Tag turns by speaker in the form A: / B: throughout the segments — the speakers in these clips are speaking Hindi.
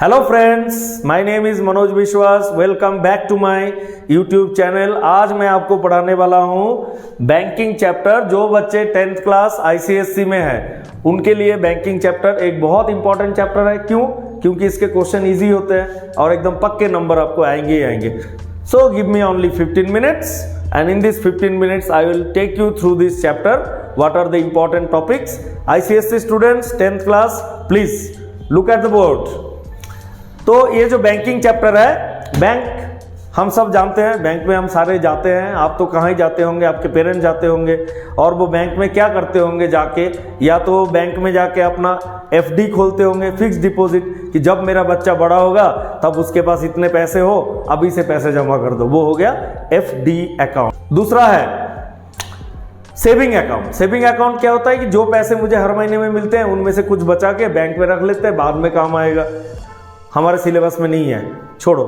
A: Hello friends, my name is Manoj Vishwas. Welcome back to my YouTube channel. आज मैं आपको पढ़ाने वाला हूं बैंकिंग चैप्टर। जो बच्चे 10th क्लास आईसीएससी में है उनके लिए बैंकिंग चैप्टर एक बहुत इंपॉर्टेंट चैप्टर है। क्यों? क्योंकि इसके क्वेश्चन इजी होते हैं और एकदम पक्के नंबर आपको आएंगे ही आएंगे। So give me only 15 minutes and in this 15 minutes I will take you through this chapter. What are the important topics? ICSE students 10th class, please look at the board. तो ये जो बैंकिंग चैप्टर है, बैंक हम सब जानते हैं, बैंक में हम सारे जाते हैं। आप तो कहाँ ही जाते होंगे, आपके पेरेंट्स जाते होंगे और वो बैंक में क्या करते होंगे जाके, या तो बैंक में जाके अपना एफडी खोलते होंगे, फिक्स डिपॉजिट, कि जब मेरा बच्चा बड़ा होगा तब उसके पास इतने पैसे हो, अभी से पैसे जमा कर दो। वो हो गया एफडी अकाउंट। दूसरा है सेविंग अकाउंट। सेविंग अकाउंट क्या होता है कि जो पैसे मुझे हर महीने में मिलते हैं उनमें से कुछ बचा के बैंक में रख लेते हैं, बाद में काम आएगा। हमारे सिलेबस में नहीं है, छोड़ो।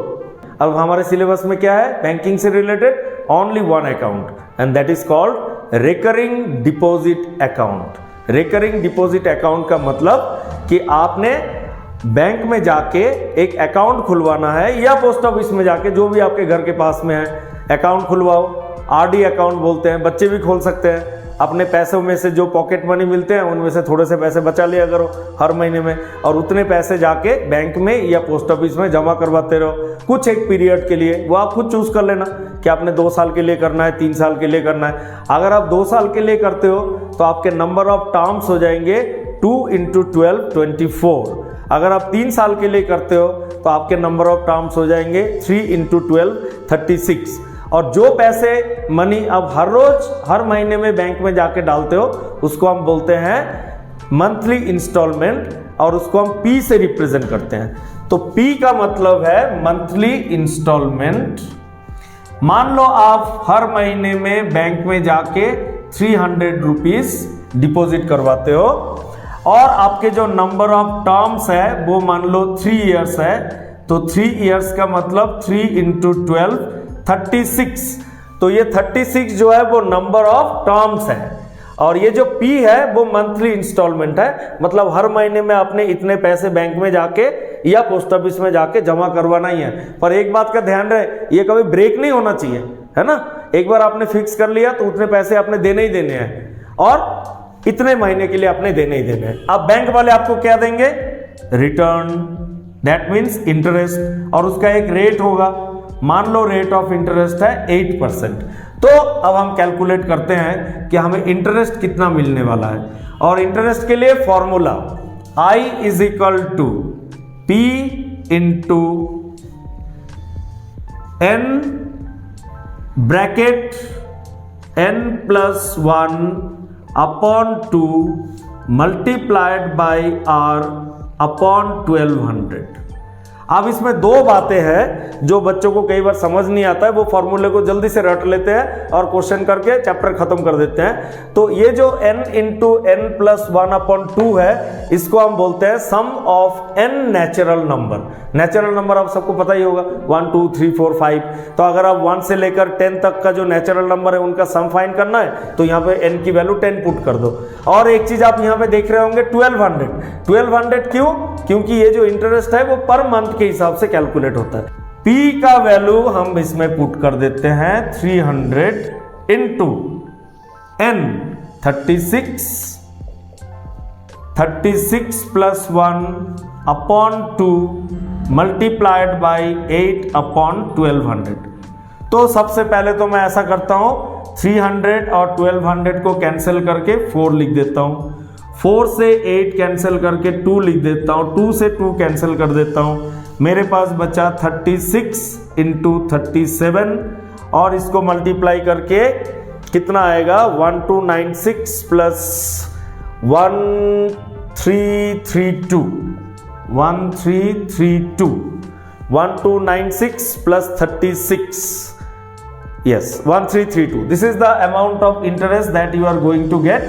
A: अब हमारे सिलेबस में क्या है बैंकिंग से related? Only one account and that is called recurring deposit account. Recurring deposit account का मतलब कि आपने बैंक में जाके एक अकाउंट खुलवाना है या पोस्ट ऑफिस में जाके, जो भी आपके घर के पास में है, अकाउंट खुलवाओ। आरडी अकाउंट बोलते हैं, बच्चे भी खोल सकते हैं। अपने पैसों में से जो पॉकेट मनी मिलते हैं उनमें से थोड़े से पैसे बचा लिया करो हर महीने में, और उतने पैसे जाके बैंक में या पोस्ट ऑफिस में जमा करवाते रहो कुछ एक पीरियड के लिए। वो आप खुद चूज कर लेना कि आपने 2 साल के लिए करना है, 3 साल के लिए करना है। अगर आप 2 साल के लिए करते हो तो आपके नंबर ऑफ टर्म्स हो जाएंगे 2 × 12 24। अगर आप 3 साल के लिए करते हो तो आपके नंबर ऑफ टर्म्स हो जाएंगे 3 × 12 36। और जो पैसे मनी अब हर रोज हर महीने में बैंक में जाके डालते हो उसको हम बोलते हैं मंथली इंस्टॉलमेंट, और उसको हम पी से रिप्रेजेंट करते हैं। तो पी का मतलब है मंथली इंस्टॉलमेंट। मान लो आप हर महीने में बैंक में जाके 300 रुपीज डिपॉजिट करवाते हो और आपके जो नंबर ऑफ टर्म्स है वो मान लो 3 इयर्स है, तो 3 इयर्स का मतलब 3 × 12 36। तो ये 36 जो है वो नंबर ऑफ टर्म्स है, और ये जो P है वो मंथली इंस्टॉलमेंट है। मतलब हर महीने में आपने इतने पैसे बैंक में जाके या पोस्ट ऑफिस में जाके जमा करवाना ही है। पर एक बात का ध्यान रहे, ये कभी ब्रेक नहीं होना चाहिए, है ना। एक बार आपने फिक्स कर लिया तो उतने पैसे आपने देने ही देने हैं, और इतने महीने के लिए आपने देने ही देने हैं। अब बैंक वाले आपको क्या देंगे? रिटर्न, दैट मीन्स इंटरेस्ट, और उसका एक रेट होगा। मान लो रेट ऑफ इंटरेस्ट है 8%। तो अब हम कैलकुलेट करते हैं कि हमें इंटरेस्ट कितना मिलने वाला है, और इंटरेस्ट के लिए formula I = P × N bracket N+1 upon 2 multiplied by R upon 1200। अब इसमें 2 बातें हैं जो बच्चों को कई बार समझ नहीं आता है। वो फॉर्मूले को जल्दी से रट लेते हैं और क्वेश्चन करके चैप्टर खत्म कर देते हैं। तो ये जो n × N+1/2 है, इसको हम बोलते हैं sum of n natural number. Natural number आप सबको पता ही होगा, 1 2 3 4 5। तो अगर आप 1 से लेकर 10 तक का जो नेचुरल नंबर है उनका सम फाइंड करना है तो यहाँ पे n की वैल्यू 10 पुट कर दो। और एक चीज आप यहाँ पे देख रहे होंगे 1200। 1200 क्यों? क्योंकि ये जो इंटरेस्ट है वो पर मंथ के हिसाब से कैलकुलेट होता है। P का वैल्यू हम इसमें पुट कर देते हैं 300 × N 36 + 1/2 multiplied by 8/1200। तो सबसे पहले तो मैं ऐसा करता हूं, 300 और 1200 को कैंसिल करके 4 लिख देता हूं। 4 से 8 कैंसिल करके 2 लिख देता हूं। 2 से 2 कैंसिल कर देता हूं। मेरे पास बचा 36 × 37, और इसको मल्टीप्लाई करके कितना आएगा? 1296 + 1332 1332 1296 + 36, yes, 1332। This is the amount of interest that you are going to get.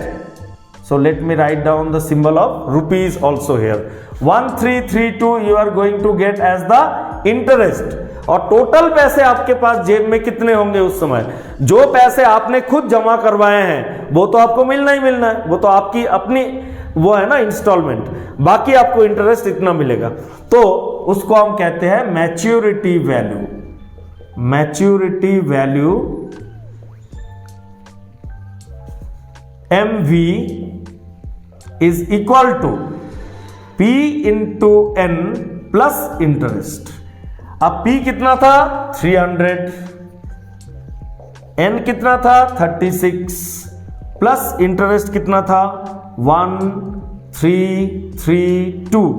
A: So let me write down the symbol of rupees also here. 1332 you are going to get as the interest। और टोटल पैसे आपके पास जेब में कितने होंगे उस समय? जो पैसे आपने खुद जमा करवाए हैं वो तो आपको मिलना ही मिलना है, वो तो आपकी अपनी वो है ना इंस्टॉलमेंट, बाकी आपको इंटरेस्ट इतना मिलेगा, तो उसको हम कहते हैं maturity value. Maturity value MV is equal to P into N plus interest. अब P कितना था 300, N कितना था 36, प्लस इंटरेस्ट कितना था 1332।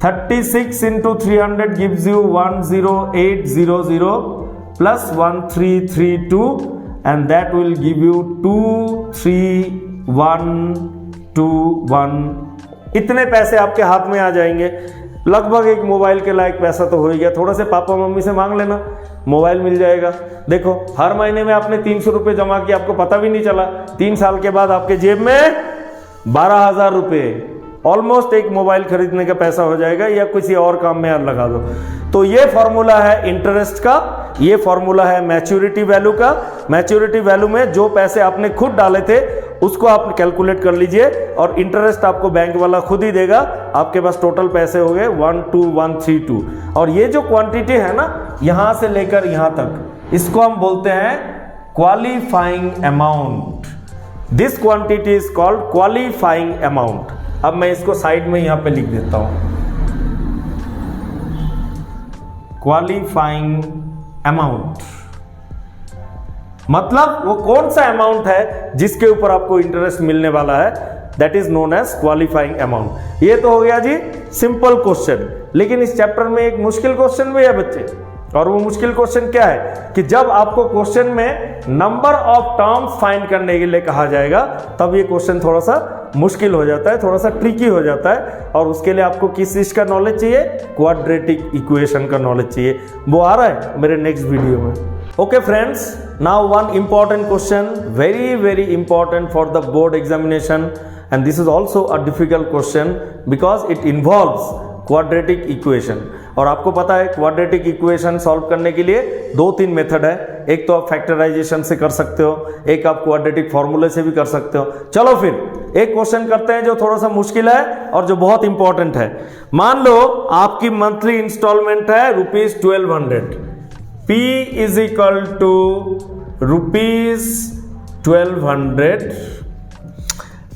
A: 36 into 300 gives you 10800 plus 1332 and that will give you 23121। इतने पैसे आपके हाथ में आ जाएंगे, लगभग एक मोबाइल के लायक पैसा तो हो ही गया। थोड़ा से पापा मम्मी से मांग लेना, मोबाइल मिल जाएगा। देखो हर महीने में आपने 300 रुपये जमा किया, आपको पता भी नहीं चला, 3 साल के बाद आपके जेब में 12,000 रुपये, ऑलमोस्ट एक मोबाइल खरीदने का पैसा हो जाएगा, या किसी और काम में यार लगा दो। तो ये फॉर्मूला है इंटरेस्ट का, ये फॉर्मूला है मैच्योरिटी वैल्यू का। मैच्योरिटी वैल्यू में जो पैसे आपने खुद डाले थे उसको आप कैलकुलेट कर लीजिए, और इंटरेस्ट आपको बैंक वाला खुद ही देगा। आपके पास टोटल पैसे हो गए 12132, और ये जो क्वांटिटी है ना यहां से लेकर यहां तक, इसको हम बोलते हैं qualifying amount. This quantity is called qualifying amount. अब मैं इसको साइड में यहां पे लिख देता हूं, क्वालिफाइंग अमाउंट मतलब वो कौन सा अमाउंट है जिसके ऊपर आपको इंटरेस्ट मिलने वाला है, that is known as qualifying amount. ये तो हो गया जी सिंपल क्वेश्चन, लेकिन इस चैप्टर में एक मुश्किल क्वेश्चन भी है बच्चे, और वो मुश्किल क्वेश्चन क्या है कि जब आपको क्वेश्चन में नंबर ऑफ टर्म्स फाइंड करने के लिए कहा जाएगा, तब ये क्वेश्चन थोड़ा सा मुश्किल हो जाता है, थोड़ा सा ट्रिकी हो जाता है, और उसके लिए आपको किस चीज का नॉलेज चाहिए, क्वाड्रेटिक इक्वेशन का नॉलेज चाहिए। वो आ रहा है मेरे नेक्स्ट वीडियो में। Okay friends, now one important question, very very important for the board examination, and this is also a difficult question because it involves quadratic equation. और आपको पता है क्वाड्रेटिक इक्वेशन सॉल्व करने के लिए 2-3 मेथड है, एक तो आप फैक्टराइजेशन से कर सकते हो, एक आप क्वाड्रेटिक फॉर्मूले से भी कर सकते हो। चलो फिर एक क्वेश्चन करते हैं जो थोड़ा सा मुश्किल है और जो बहुत इंपॉर्टेंट है। मान लो आपकी मंथली इंस्टॉलमेंट है ₹1200, P is equal to ₹1200,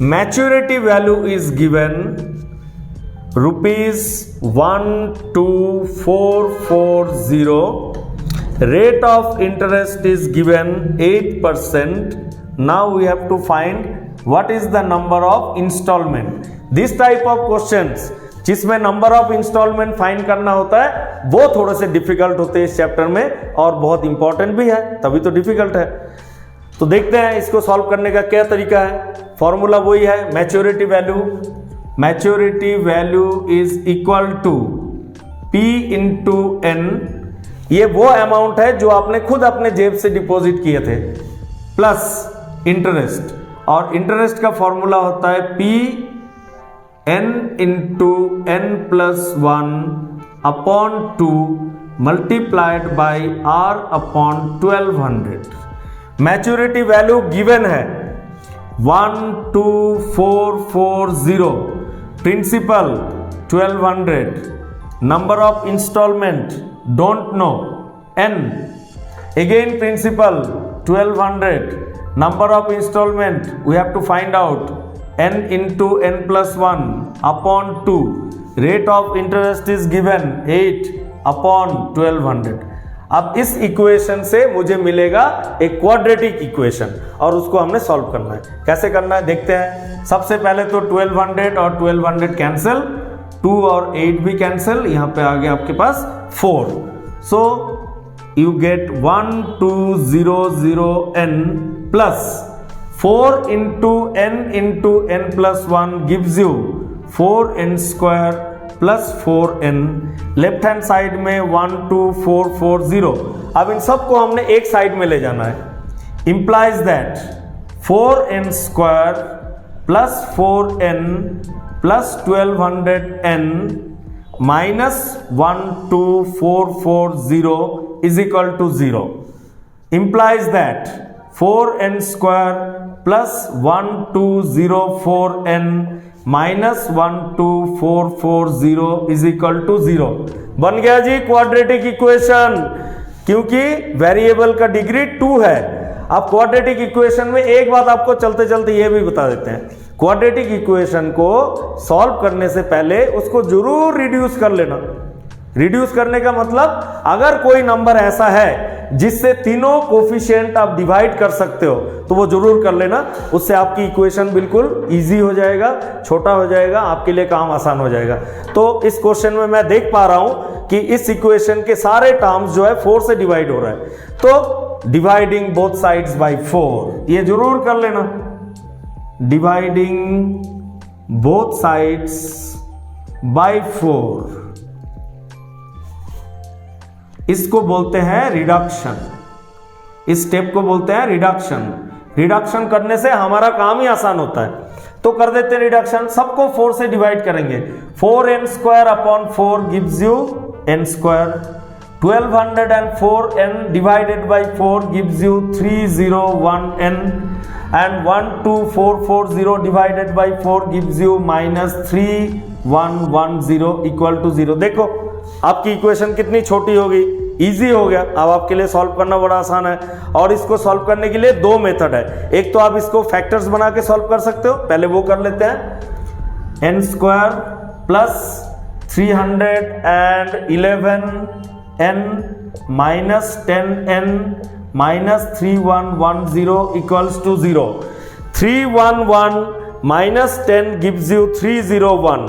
A: maturity value is given ₹12440, rate of interest is given 8%. Now we have to find what is the number of installment. This type of questions जिसमें नंबर ऑफ इंस्टॉलमेंट फाइंड करना होता है वो थोड़े से डिफिकल्ट होते हैं इस चैप्टर में, और बहुत इंपॉर्टेंट भी है, तभी तो डिफिकल्ट है। तो देखते हैं इसको सॉल्व करने का क्या तरीका है। फॉर्मूला वही है, maturity value. Maturity value is equal to P into N। ये वो अमाउंट है जो आपने खुद अपने जेब से डिपॉजिट किए थे, प्लस इंटरेस्ट, और इंटरेस्ट का फॉर्मूला होता है P N into N plus 1 upon 2 multiplied by R upon 1200। Maturity value given है 12440, principal 1200, number of installment don't know, N again principal 1200, number of installment we have to find out, N into N plus 1 upon 2, rate of interest is given 8 upon 1200। अब इस इक्वेशन से मुझे मिलेगा एक क्वाड्रेटिक इक्वेशन, और उसको हमने सॉल्व करना है। कैसे करना है देखते हैं। सबसे पहले तो 1200 और 1200 कैंसिल, 2 और 8 भी कैंसिल, यहां पे आ गया आपके पास 4। सो you get 1200n plus 4 into n plus 1 gives you 4n square plus 4n। Left hand side में 12440। अब इन सबको हमने एक साइड में ले जाना है, implies that 4n square plus 4n plus 1200n minus 12440 is equal to 0, implies that 4n square plus 1204n -12440 is equal to 0। बन गया जी क्वाड्रेटिक इक्वेशन, क्योंकि वेरिएबल का डिग्री 2 है। अब क्वाड्रेटिक इक्वेशन में एक बात आपको चलते चलते ये भी बता देते हैं, क्वाड्रेटिक इक्वेशन को सॉल्व करने से पहले उसको जरूर रिड्यूस कर लेना। रिड्यूस करने का मतलब अगर कोई नंबर ऐसा है जिससे तीनों कोफिशिएंट आप डिवाइड कर सकते हो तो वो जरूर कर लेना, उससे आपकी इक्वेशन बिल्कुल इजी हो जाएगा, छोटा हो जाएगा, आपके लिए काम आसान हो जाएगा। तो इस क्वेश्चन में मैं देख पा रहा हूं कि इस इक्वेशन के सारे टर्म्स जो है 4 से डिवाइड हो रहा है, तो डिवाइडिंग बोथ साइड्स बाय 4 ये जरूर कर लेना। डिवाइडिंग बोथ साइड्स बाय 4 इसको बोलते हैं रिडक्शन। इस स्टेप को बोलते हैं रिडक्शन। रिडक्शन करने से हमारा काम ही आसान होता है, तो कर देते हैं रिडक्शन। सबको 4 से डिवाइड करेंगे। 4n² upon 4 gives you n²। 1204n divided by 4 gives you 301n and 12440 divided by 4 gives you -3110 equal to 0। देखो आपकी इक्वेशन कितनी छोटी होगी, इजी हो गया। अब आपके लिए सॉल्व करना बड़ा आसान है, और इसको सॉल्व करने के लिए 2 मेथड है। एक तो आप इसको फैक्टर्स बना के सॉल्व कर सकते हो, पहले वो कर लेते हैं। n² plus 311n minus 10n minus 3110 equals to 0। 311 minus 10 gives you 301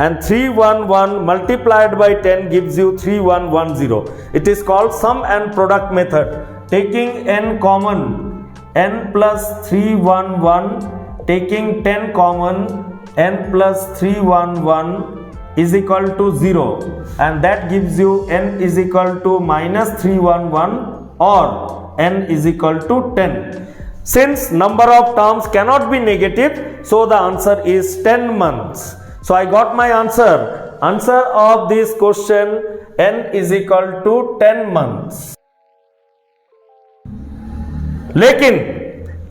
A: and 311 multiplied by 10 gives you 3110. It is called sum and product method. Taking n common, n plus 311, taking 10 common, n plus 311 is equal to 0, and that gives you n is equal to -311 or n is equal to 10. Since number of terms cannot be negative, so the answer is 10 months. So I got my answer. Answer of this question, n is equal to 10 months. लेकिन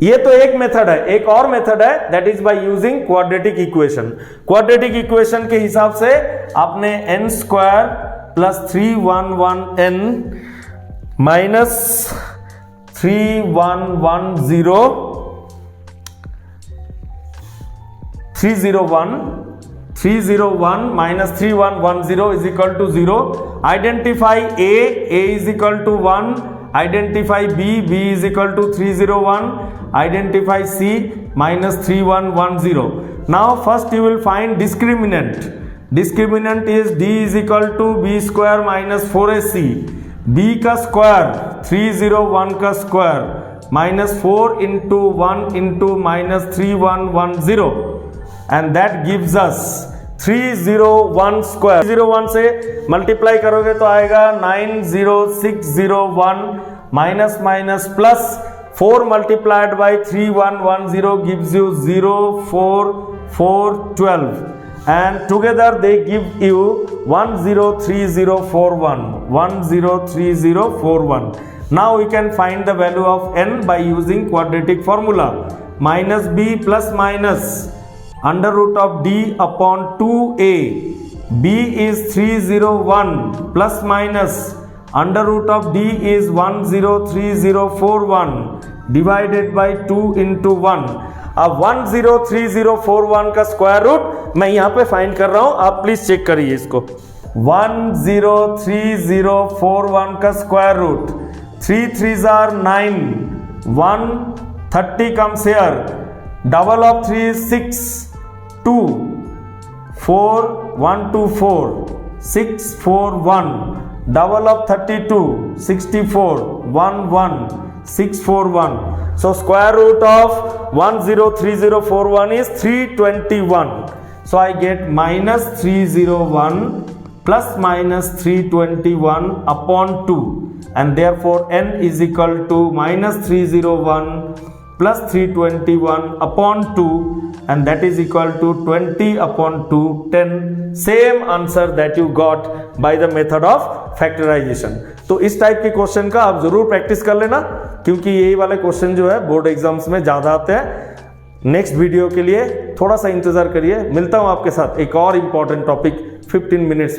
A: ये तो एक मेथड है, एक और मेथड है, that is by using quadratic equation. Quadratic equation के हिसाब से आपने n² plus 311n minus 3110 301 minus 3110 is equal to 0. Identify A is equal to 1. Identify B is equal to 301. Identify C minus 3110. Now first you will find discriminant. Discriminant is D is equal to B square minus 4AC. B का स्क्वायर 301 का square minus 4 into 1 into minus 3110 and that gives us 301 square. 301 से मल्टीप्लाई करोगे तो आएगा 90601 minus minus plus 4 multiplied by 3110 gives you 04412 and together they give you 103041. 103041. Now we can find the value of n by using quadratic formula. Minus b plus minus under root of d upon 2a. b is 301 plus minus under root of d is 103041 divided by 2 into 1. अब 103041 का स्क्वायर रूट मैं यहां पे फाइंड कर रहा हूं, आप प्लीज चेक करिए इसको। 103041 का square root 3 3s are 9, 130 comes here, double of 3 is 6, 2 4 1 2 4 6 4 1, double of 32 64 1 1 6 4 1. So square root of 103041 is 321. So I get minus 301 plus minus 321 upon 2, and therefore n is equal to minus 301 plus 321 upon 2, and that is equal to 20 upon 2, 10. Same answer that you got by the method of factorization. तो इस टाइप के क्वेश्चन का आप जरूर प्रैक्टिस कर लेना, क्योंकि यही वाले क्वेश्चन जो है बोर्ड एग्जाम्स में ज्यादा आते हैं। नेक्स्ट वीडियो के लिए थोड़ा सा इंतजार करिए, मिलता हूं आपके साथ एक और इम्पॉर्टेंट टॉपिक 15 मिनट्स